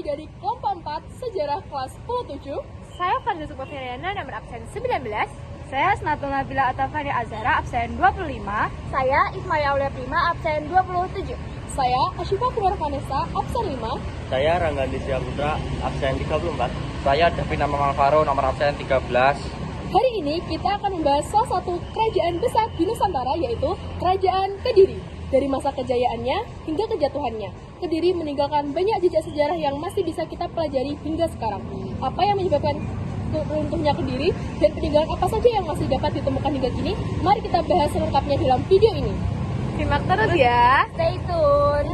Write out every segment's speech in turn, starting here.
dari kelompok 4 sejarah kelas 17. Saya Fadil Sukmaferiana, nomor absen 19. Saya Snatul Nabila Atafari Azhara, absen 25. Saya Ismail Aulia Prima, absen 27. Saya Asyifa Purwar Vanessa, absen 5. Saya Ranggandi Putra, absen 34. Saya Davina Mamalfaro, nomor absen 13. Hari ini kita akan membahas salah satu kerajaan besar di Nusantara, yaitu Kerajaan Kediri. Dari masa kejayaannya hingga kejatuhannya, Kediri meninggalkan banyak jejak sejarah yang masih bisa kita pelajari hingga sekarang. Apa yang menyebabkan runtuhnya Kediri dan peninggalan apa saja yang masih dapat ditemukan hingga kini? Mari kita bahas selengkapnya dalam video ini. Simak terus ya. Stay tune.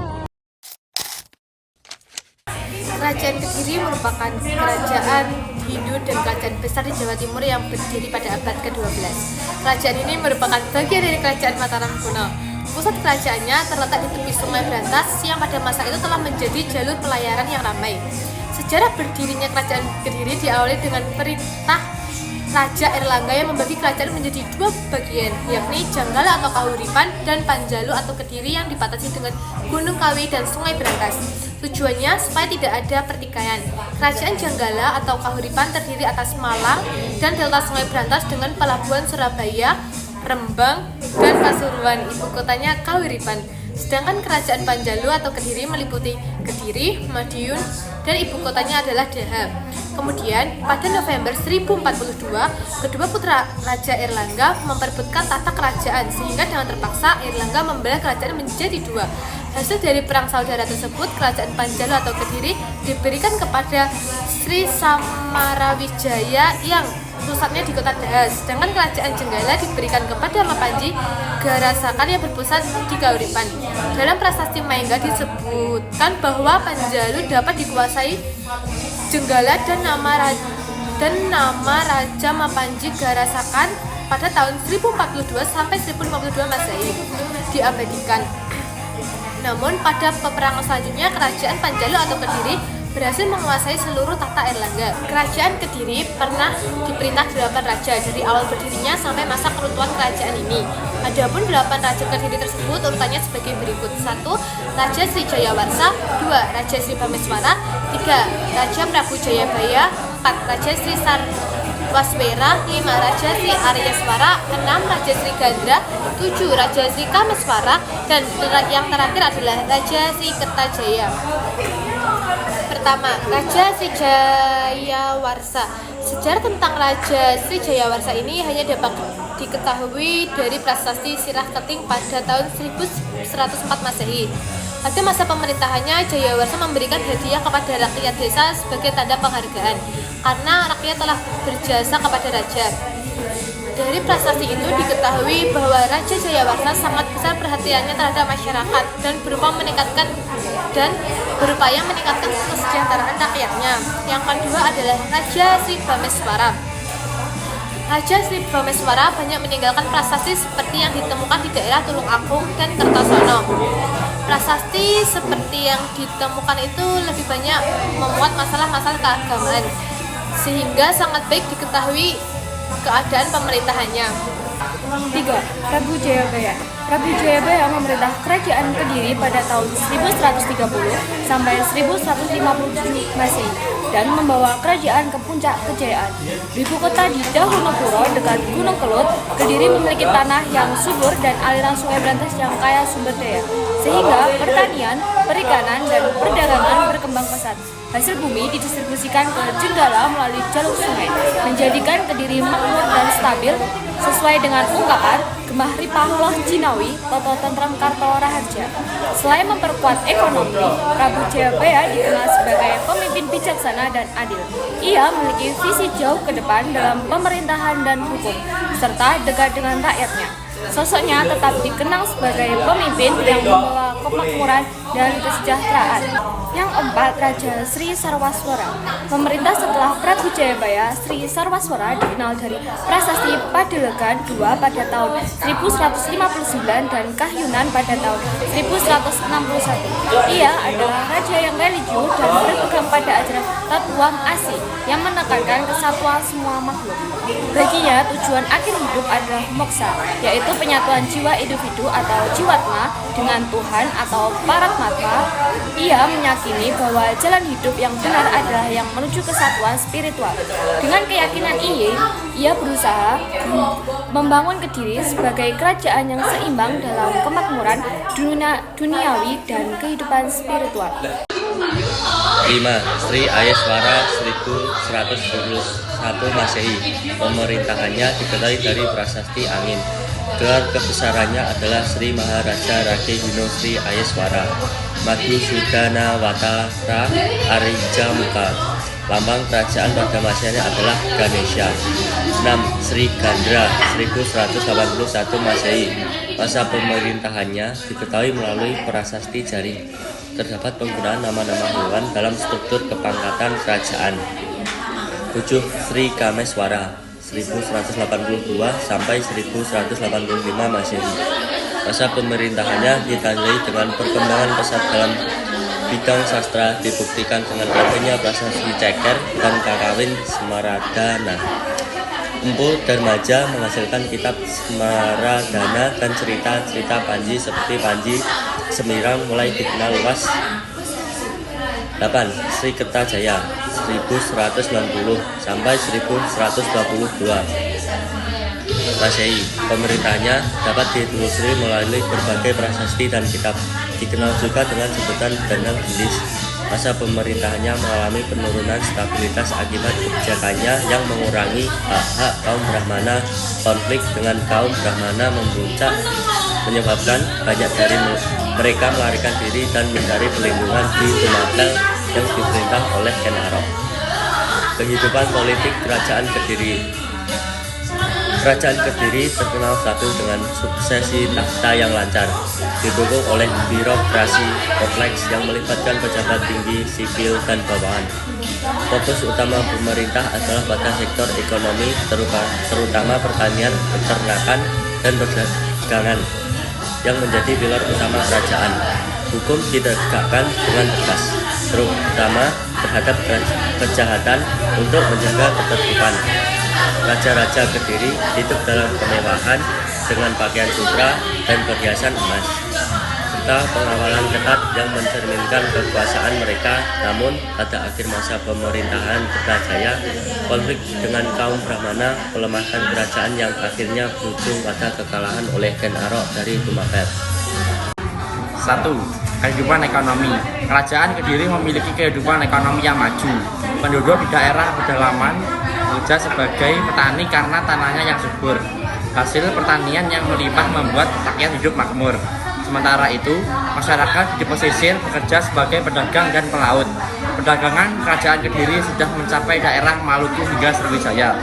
Kerajaan Kediri merupakan kerajaan Hindu dan kerajaan besar di Jawa Timur yang berdiri pada abad ke-12. Kerajaan ini merupakan bagian dari Kerajaan Mataram kuno. Pusat kerajaannya terletak di tepi Sungai Brantas yang pada masa itu telah menjadi jalur pelayaran yang ramai. Sejarah berdirinya Kerajaan Kediri diawali dengan perintah Raja Airlangga yang membagi kerajaan menjadi dua bagian, yakni Janggala atau Kahuripan dan Panjalu atau Kediri yang dibatasi dengan Gunung Kawi dan Sungai Brantas. Tujuannya supaya tidak ada pertikaian. Kerajaan Janggala atau Kahuripan terdiri atas Malang dan delta Sungai Brantas dengan pelabuhan Surabaya, Rembang, dan Pasuruan. Ibu kotanya Kahuripan. Sedangkan Kerajaan Panjalu atau Kediri meliputi Kediri, Madiun, dan ibu kotanya adalah Daha. Kemudian, pada November 1042, kedua putra Raja Airlangga memperebutkan tahta kerajaan sehingga dengan terpaksa Airlangga membelah kerajaan menjadi dua. Hasil dari perang saudara tersebut, Kerajaan Panjalu atau Kediri diberikan kepada Sri Samarawijaya yang pusatnya di kota Daha, sedangkan Kerajaan Jenggala diberikan kepada Mapanji Garasakan yang berpusat di Kahuripan. Dalam prasasti Maengga disebutkan bahwa Panjalu dapat dikuasai Jenggala dan nama Raja Mapanji Garasakan pada tahun 1042 sampai 1052 Masehi diabadikan. Namun pada peperangan selanjutnya Kerajaan Panjalu atau Kediri berhasil menguasai seluruh tahta Airlangga. Kerajaan Kediri pernah diperintah 8 raja dari awal berdirinya sampai masa keruntuhan kerajaan ini. Adapun 8 raja Kediri tersebut urutannya sebagai berikut: 1. Raja Sri Jayawarsa, 2. Raja Sri Bameswara, 3. Raja Prabu Jayabaya, 4. Raja Sri Sarwaswera, 5. Raja Sri Aryaswara, 6. Raja Sri Gandra, 7. Raja Sri Kameswara, dan yang terakhir adalah Raja Sri Kertajaya. Pertama, Raja Sri Jayawarsa. Sejarah tentang Raja Sri Jayawarsa ini hanya dapat diketahui dari prasasti Sirah Keting pada tahun 1104 Masehi. Pada masa pemerintahannya, Jayawarsa memberikan hadiah kepada rakyat desa sebagai tanda penghargaan karena rakyat telah berjasa kepada raja. Dari prasasti itu diketahui bahwa Raja Jayawarsa sangat besar perhatiannya terhadap masyarakat dan berupaya meningkatkan kesejahteraan rakyatnya. Yang kedua adalah Raja Sri Bameswara. Raja Sri Bameswara banyak meninggalkan prasasti seperti yang ditemukan di daerah Tulung Agung dan Kertosono. Prasasti seperti yang ditemukan itu lebih banyak memuat masalah-masalah keagamaan, sehingga sangat baik diketahui keadaan pemerintahannya. 3. Prabu Jayabaya. Prabu Jayabaya memerintah Kerajaan Kediri pada tahun 1130 sampai 1157 Masehi dan membawa kerajaan ke puncak kejayaan. Ibu kota di Dahunopuro dekat Gunung Kelut, Kediri memiliki tanah yang subur dan aliran Sungai Brantas yang kaya sumber daya, sehingga pertanian, perikanan, dan perdagangan berkembang pesat. Hasil bumi didistribusikan ke Jenggala melalui jalur sungai, menjadikan Kediri makmur dan stabil sesuai dengan ungkapan Gemah Ripah Loh Jinawi Toto Tentram Karto Raharja. Selain memperkuat ekonomi, Prabu Jayabaya dikenal sebagai pemimpin bijaksana dan adil. Ia memiliki visi jauh ke depan dalam pemerintahan dan hukum, serta dekat dengan rakyatnya. Sosoknya tetap dikenal sebagai pemimpin yang membawa kemakmuran dan kesejahteraan. Yang keempat, Raja Sri Sarwaswara. Pemerintah setelah Prabu Jayabaya, Sri Sarwaswara dikenal dari prasasti Padelegan II pada tahun 1159 dan Kahyunan pada tahun 1161. Ia adalah raja yang religius dan berpegang pada ajaran Tatuam Asi yang menekankan kesatuan semua makhluk. Baginya, tujuan akhir hidup adalah moksa, yaitu penyatuan jiwa individu atau jiwatma dengan Tuhan atau Paratma Sumatera, ia meyakini bahwa jalan hidup yang benar adalah yang menuju kesatuan spiritual. Dengan keyakinan ini, ia berusaha membangun Kediri sebagai kerajaan yang seimbang dalam kemakmuran duniawi dan kehidupan spiritual. 5. Sri Ayeswara 1171 Masehi. Pemerintahannya diketahui dari prasasti angin. Gelar kebesarannya adalah Sri Maharaja Raja Hino Sri Ayeswara Madhu Sudana Watara Arija Muka. Lambang kerajaan pada masanya adalah Ganesha. 6. Sri Gandra 1181 Masehi. Masa pemerintahannya diketahui melalui prasasti jaring. Terdapat penggunaan nama-nama hewan dalam struktur kepangkatan kerajaan. 7. Sri Kameswara 1182 sampai 1185 Masehi. Masa pemerintahannya ditandai dengan perkembangan pesat dalam bidang sastra, dibuktikan dengan adanya prasasti ceker dan kakawin Semaradana. Empu Darmaja menghasilkan kitab Semaradana dan cerita-cerita Panji seperti Panji Semirang mulai dikenal luas. 8. Sri Kertajaya 1190 sampai 1122 Masehi. Pemerintahnya dapat ditelusuri melalui berbagai prasasti dan kitab. Dikenal juga dengan sebutan Danang Gendis. Masa pemerintahannya mengalami penurunan stabilitas akibat kebijakannya yang mengurangi hak-hak kaum Brahmana. Konflik dengan kaum Brahmana memuncak, menyebabkan banyak dari mereka melarikan diri dan mencari perlindungan di Tumapel yang diperintah oleh Ken Arok. Kehidupan politik Kerajaan Kediri. Kerajaan Kediri terkenal satu dengan suksesi takhta yang lancar, didukung oleh birokrasi kompleks yang melibatkan pejabat tinggi, sipil, dan bawahan. Fokus utama pemerintah adalah pada sektor ekonomi, terutama pertanian, peternakan, dan perdagangan, yang menjadi pilar utama kerajaan. Hukum ditegakkan dengan tegas, terutama terhadap kejahatan untuk menjaga ketertiban. Raja-raja Kediri hidup dalam kemewahan dengan pakaian sutra dan perhiasan emas, serta pengawalan ketat yang mencerminkan kekuasaan mereka. Namun, pada akhir masa pemerintahan Kertajaya, konflik dengan kaum Brahmana melemahkan kerajaan yang akhirnya berujung pada kekalahan oleh Ken Arok dari Tumapel. 1. Kehidupan ekonomi. Kerajaan Kediri memiliki kehidupan ekonomi yang maju. Penduduk di daerah pedalaman bekerja sebagai petani karena tanahnya yang subur. Hasil pertanian yang melimpah membuat rakyat hidup makmur. Sementara itu, masyarakat di pesisir bekerja sebagai pedagang dan pelaut. Perdagangan Kerajaan Kediri sudah mencapai daerah Maluku hingga Sriwijaya.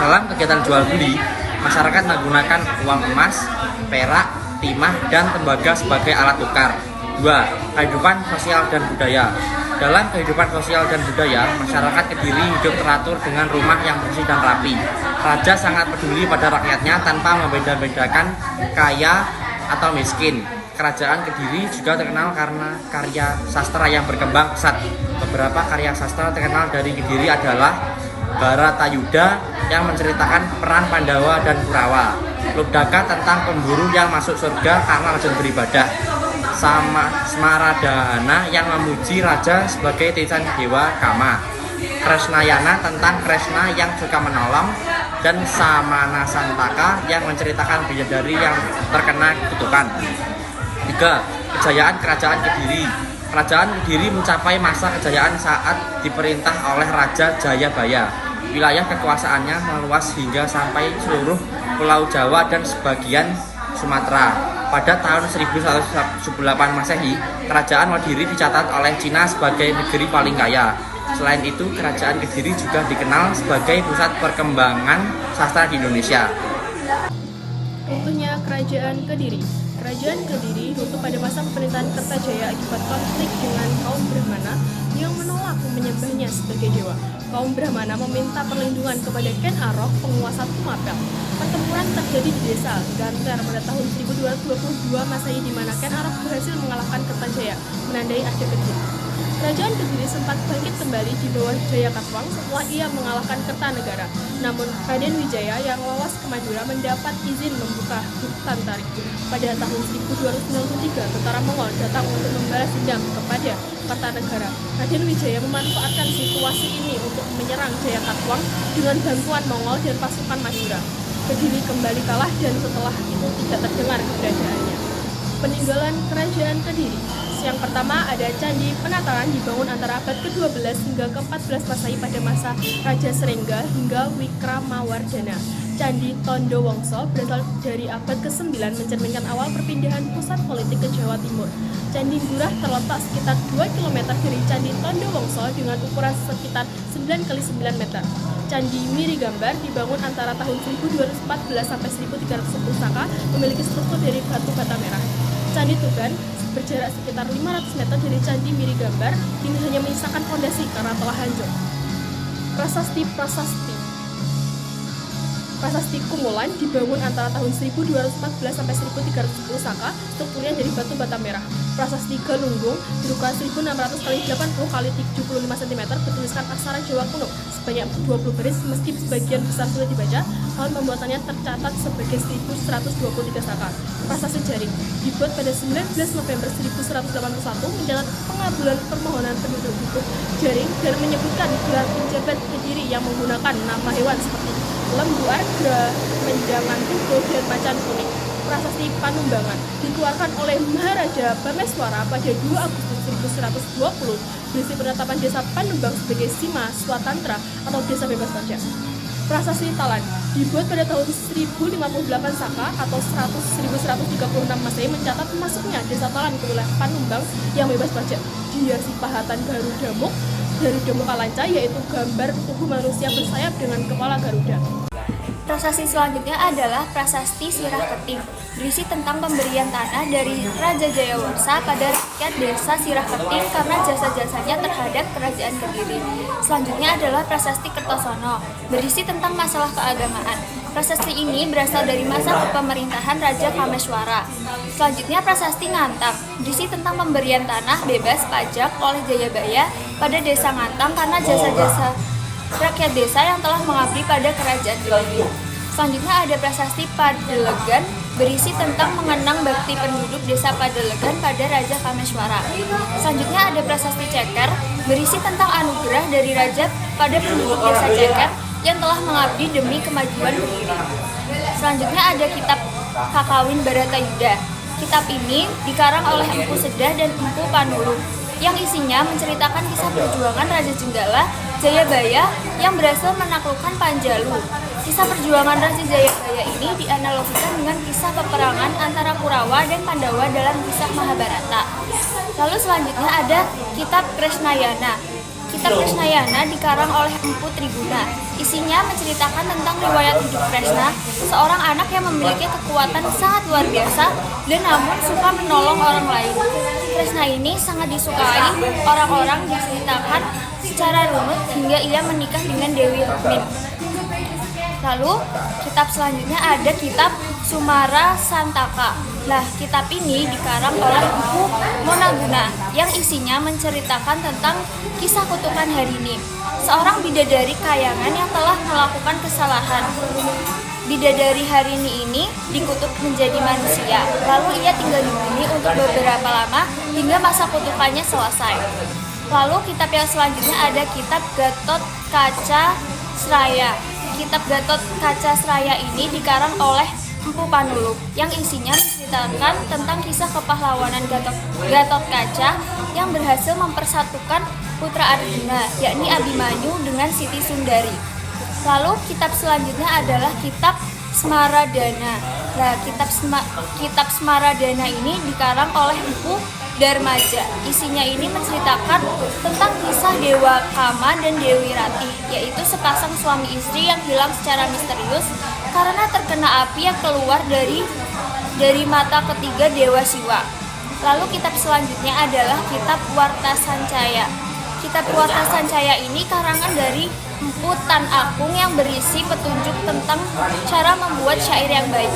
Dalam kegiatan jual beli, masyarakat menggunakan uang emas, perak, timah, dan tembaga sebagai alat tukar. 2. Kehidupan sosial dan budaya. Dalam kehidupan sosial dan budaya, masyarakat Kediri hidup teratur dengan rumah yang bersih dan rapi. Raja sangat peduli pada rakyatnya tanpa membeda-bedakan kaya atau miskin. Kerajaan Kediri juga terkenal karena karya sastra yang berkembang pesat. Beberapa karya sastra terkenal dari Kediri adalah Bharatayuda yang menceritakan perang Pandawa dan Kurawa, Lubdaka tentang pemburu yang masuk surga karena rajin beribadah, Semaradana yang memuji raja sebagai titisan dewa Kama, Kresnayana tentang Kresna yang suka menolong, dan Samanasantaka yang menceritakan bidadari yang terkena kutukan. 3. Kejayaan Kerajaan Kediri. Kerajaan Kediri mencapai masa kejayaan saat diperintah oleh Raja Jayabaya. Wilayah kekuasaannya meluas hingga sampai seluruh Pulau Jawa dan sebagian Sumatera. Pada tahun 1118 Masehi, Kerajaan Kediri dicatat oleh Cina sebagai negeri paling kaya. Selain itu, Kerajaan Kediri juga dikenal sebagai pusat perkembangan sastra di Indonesia. Runtuhnya Kerajaan Kediri. Kerajaan Kediri runtuh pada masa pemerintahan Kertajaya akibat konflik dengan kaum Brahmana yang menolak menyembahnya sebagai dewa. Kaum Brahmana meminta perlindungan kepada Ken Arok, penguasa Tumapel. Pertempuran terjadi di desa Ganter pada tahun 1222 Masehi di mana Ken Arok berhasil mengalahkan Kertajaya, menandai akhir Kediri. Kerajaan Kediri sempat bangkit kembali di bawah Jaya Katwang setelah ia mengalahkan Kertanegara. Namun Raden Wijaya yang lolos ke Madura mendapat izin membuka hutan tarik. Pada tahun 1293, tentara Mongol datang untuk membalas dendam kepada Kertanegara. Raden Wijaya memanfaatkan situasi ini untuk menyerang Jaya Katwang dengan bantuan Mongol dan pasukan Madura. Kediri kembali kalah dan setelah itu tidak terdengar keberadaannya. Peninggalan Kerajaan Kediri. Yang pertama ada Candi Penataran dibangun antara abad ke-12 hingga ke-14 Masehi pada masa Raja Serengga hingga Wikramawardhana. Candi Tondo Wongso berasal dari abad ke-9 mencerminkan awal perpindahan pusat politik ke Jawa Timur. Candi Gurah terletak sekitar 2 km dari Candi Tondo Wongso dengan ukuran sekitar 9 x 9 meter. Candi Mirigambar dibangun antara tahun 1214 sampai 1310 Saka, memiliki struktur dari batu bata merah. Candi Tuban berjarak sekitar 500 meter dari Candi Mirigambar, kini hanya menyisakan fondasi karena telah hancur. Prasasti Kumulan dibangun antara tahun 1214 sampai 1310 Saka, strukturnya dari batu bata merah. Prasasti Galunggung berukuran 1600 x 80 x 75 cm bertuliskan aksara Jawa kuno sebanyak 20 baris, meski sebagian besar sudah dibaca. Tahun pembuatannya tercatat sebagai 1123 Saka. Prasasti Jaring dibuat pada 19 November 1181 mencatat pengabulan permohonan penduduk hukum Jaring dan menyebutkan gelar penjabat Kediri yang menggunakan nama hewan seperti lembu arga, menjangan tugu, dan macan kuning. Prasasti Panumbangan dikeluarkan oleh Maharaja Bameswara pada 2 Agustus 1120 berisi penetapan desa Panumbang sebagai Sima Swatantra atau desa bebas pajak. Prasasti Talan dibuat pada tahun 1058 Saka atau 1136 Masehi mencatat masuknya desa Talan ke wilayah Panumbang yang bebas pajak. Dihiasi pahatan Garuda Mukalanca, yaitu gambar tubuh manusia bersayap dengan kepala Garuda. Prasasti selanjutnya adalah Prasasti Sirah Keting, berisi tentang pemberian tanah dari Raja Jayawarsa pada rakyat desa Sirah Keting karena jasa-jasanya terhadap Kerajaan Kediri. Selanjutnya adalah Prasasti Kertosono, berisi tentang masalah keagamaan. Prasasti ini berasal dari masa kepemerintahan Raja Kameswara. Selanjutnya Prasasti Ngantang, berisi tentang pemberian tanah bebas pajak oleh Jayabaya pada desa Ngantang karena jasa-jasa rakyat desa yang telah mengabdi pada Kerajaan Kediri. Selanjutnya ada Prasasti Padelegan, berisi tentang mengenang bakti penduduk desa Padelegan pada Raja Kameswara. Selanjutnya ada Prasasti Ceker, berisi tentang anugerah dari Raja pada penduduk desa Ceker yang telah mengabdi demi kemajuan Kediri. Selanjutnya ada Kitab Kakawin Baratayuda. Kitab ini dikarang oleh Empu Sedah dan Empu Panurung, yang isinya menceritakan kisah perjuangan Raja Jenggala Jayabaya yang berhasil menaklukkan Panjalu. Kisah perjuangan Raja Jayabaya ini dianalogikan dengan kisah peperangan antara Kurawa dan Pandawa dalam kisah Mahabharata. Lalu selanjutnya ada Kitab Krishnayana. Kitab Krishnayana dikarang oleh Empu Triguna. Isinya menceritakan tentang riwayat hidup Krishna, seorang anak yang memiliki kekuatan sangat luar biasa dan namun suka menolong orang lain. Krishna ini sangat disukai orang-orang, diceritakan secara runut hingga ia menikah dengan Dewi Rukmin. Lalu kitab selanjutnya ada Kitab Sumara Santaka. Nah, kitab ini dikarang oleh Empu Monaguna yang isinya menceritakan tentang kisah kutukan Harini, seorang bidadari kayangan yang telah melakukan kesalahan. Bidadari Harini ini dikutuk menjadi manusia, lalu ia tinggal di bumi untuk beberapa lama hingga masa kutukannya selesai. Lalu kitab yang selanjutnya ada Kitab Gatot Kaca Sraya. Kitab Gatot Kaca Sraya ini dikarang oleh Empu Panuluk yang isinya menceritakan tentang kisah kepahlawanan Gatot Kaca yang berhasil mempersatukan putra Arjuna, yakni Abimanyu dengan Siti Sundari. Lalu kitab selanjutnya adalah Kitab Smaradana. Nah, kitab Smaradana ini dikarang oleh Empu Darmaja. Isinya ini menceritakan tentang kisah Dewa Kama dan Dewi Rati, yaitu sepasang suami istri yang hilang secara misterius karena terkena api yang keluar dari mata ketiga Dewa Siwa. Lalu kitab selanjutnya adalah Kitab Warta Sancaya. Kitab Warta Sancaya ini karangan dari Empu Tan Agung yang berisi petunjuk tentang cara membuat syair yang baik.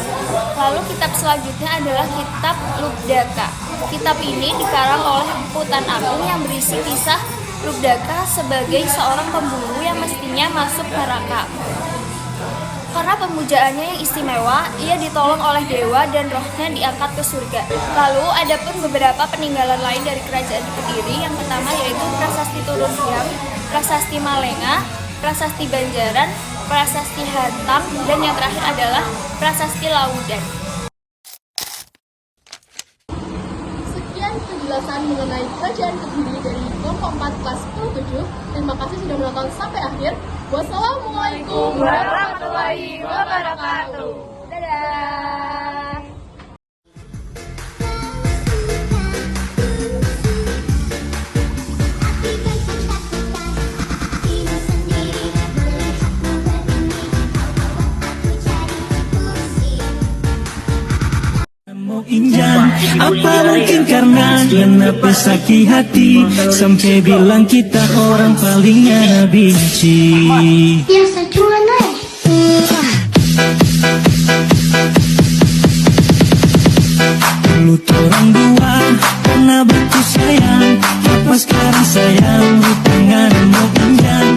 Lalu kitab selanjutnya adalah kitab Lubdaka. Kitab ini dikarang oleh Empu Tan Agung yang berisi kisah Lubdaka sebagai seorang pemburu yang mestinya masuk neraka. Karena pemujaannya yang istimewa, ia ditolong oleh dewa dan rohnya diangkat ke surga. Lalu ada pun beberapa peninggalan lain dari kerajaan Kediri. Yang pertama yaitu Prasasti Turun Hyang, Prasasti Malenga, Prasasti Banjaran, Prasasti Hantam, dan yang terakhir adalah Prasasti Laudan. Sekian penjelasan mengenai kerajaan Kediri dari kelompok 4 kelas 17. Terima kasih sudah menonton sampai akhir. Wassalamualaikum warahmatullahi wabarakatuh. Dadah! Injan, apa mungkin karena kenapa sakit hati sampai bilang kita orang palingnya benci. Biasa cuan Dulu orang dua pernah betul sayang, apa sekarang sayang, lu tangan mau injan.